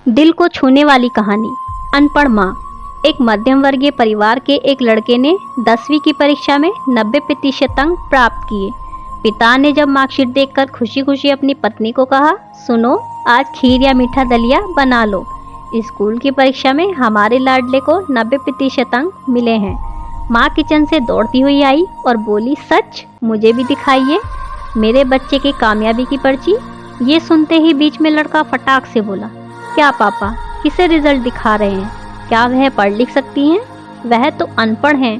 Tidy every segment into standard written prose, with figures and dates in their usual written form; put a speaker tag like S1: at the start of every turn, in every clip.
S1: दिल को छूने वाली कहानी। अनपढ़ माँ। एक मध्यम वर्गीय परिवार के एक लड़के ने 10वीं की परीक्षा में 90% अंक प्राप्त किए। पिता ने जब मार्कशीट देखकर खुशी खुशी अपनी पत्नी को कहा, सुनो, आज खीर या मीठा दलिया बना लो। स्कूल की परीक्षा में हमारे लाडले को 90% अंक मिले हैं। माँ किचन से दौड़ती हुई आई और बोली, सच? मुझे भी दिखाइए मेरे बच्चे की कामयाबी की पर्ची। ये सुनते ही बीच में लड़का फटाक से बोला, क्या पापा, किसे रिजल्ट दिखा रहे हैं? क्या वह पढ़ लिख सकती हैं? वह तो अनपढ़ हैं।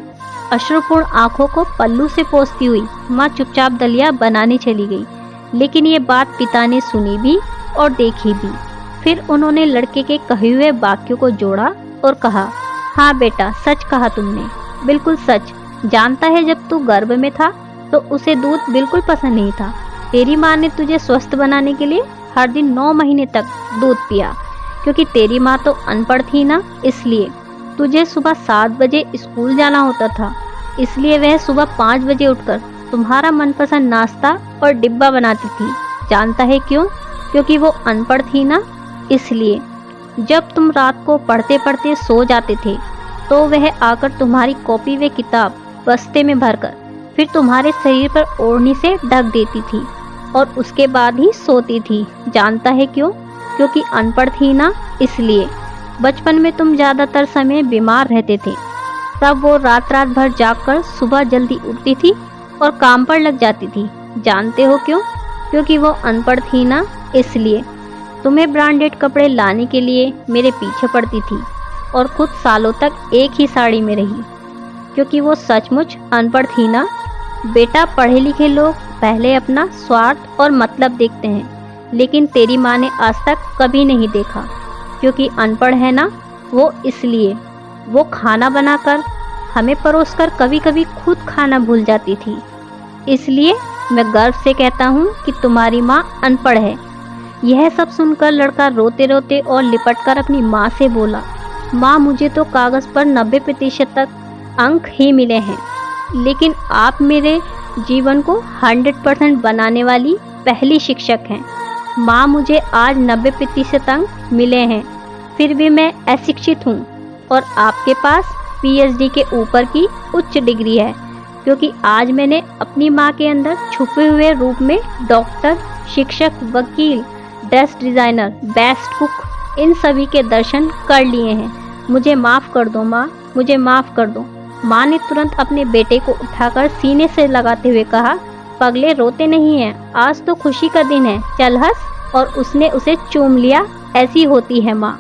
S1: अश्रुपूर्ण आंखों को पल्लू से पोंछती हुई माँ चुपचाप दलिया बनाने चली गई। लेकिन ये बात पिता ने सुनी भी और देखी भी। फिर उन्होंने लड़के के कहे हुए वाक्यों को जोड़ा और कहा, हाँ बेटा, सच कहा तुमने, बिल्कुल सच। जानता है, जब तू गर्भ में था तो उसे दूध बिल्कुल पसंद नहीं था। तेरी माँ ने तुझे स्वस्थ बनाने के लिए हर दिन 9 महीने तक दूध पिया। क्योंकि तेरी माँ तो अनपढ़ थी ना, इसलिए तुझे सुबह 7 बजे स्कूल जाना होता था। इसलिए वह सुबह 5 बजे उठकर तुम्हारा मनपसंद नाश्ता और डिब्बा बनाती थी। जानता है क्यों? क्योंकि वो अनपढ़ थी ना, इसलिए। जब तुम रात को पढ़ते पढ़ते सो जाते थे तो वह आकर तुम्हारी कॉपी व किताब बस्ते में भरकर फिर तुम्हारे शरीर पर ओढ़नी से ढक देती थी और उसके बाद ही सोती थी। जानता है क्यों? क्योंकि अनपढ़ थी ना, इसलिए। बचपन में तुम ज़्यादातर समय बीमार रहते थे, तब वो रात रात भर जागकर सुबह जल्दी उठती थी और काम पर लग जाती थी। जानते हो क्यों? क्योंकि वो अनपढ़ थी ना, इसलिए। तुम्हें ब्रांडेड कपड़े लाने के लिए मेरे पीछे पड़ती थी और खुद सालों तक एक ही साड़ी में रही। क्योंकि वो सचमुच अनपढ़ थी ना। बेटा, पढ़े लिखे लोग पहले अपना स्वार्थ और मतलब देखते हैं, लेकिन तेरी माँ ने आज तक कभी नहीं देखा। क्योंकि अनपढ़ है ना वो, इसलिए। वो खाना बनाकर हमें परोसकर कभी कभी खुद खाना भूल जाती थी। इसलिए मैं गर्व से कहता हूँ कि तुम्हारी माँ अनपढ़ है। यह सब सुनकर लड़का रोते रोते और लिपटकर अपनी माँ से बोला, माँ, मुझे तो कागज़ पर 90% तक अंक ही मिले हैं, लेकिन आप मेरे जीवन को 100% बनाने वाली पहली शिक्षक हैं। माँ, मुझे आज 90% अंक मिले हैं, फिर भी मैं अशिक्षित हूँ और आपके पास PhD के ऊपर की उच्च डिग्री है। क्योंकि आज मैंने अपनी माँ के अंदर छुपे हुए रूप में डॉक्टर, शिक्षक, वकील, ड्रेस डिज़ाइनर, बेस्ट कुक, इन सभी के दर्शन कर लिए हैं। मुझे माफ़ कर दो माँ, मुझे माफ़ कर दो। माँ ने तुरंत अपने बेटे को उठाकर सीने से लगाते हुए कहा, पगले, रोते नहीं हैं, आज तो खुशी का दिन है, चल हंस। और उसने उसे चूम लिया। ऐसी होती है माँ।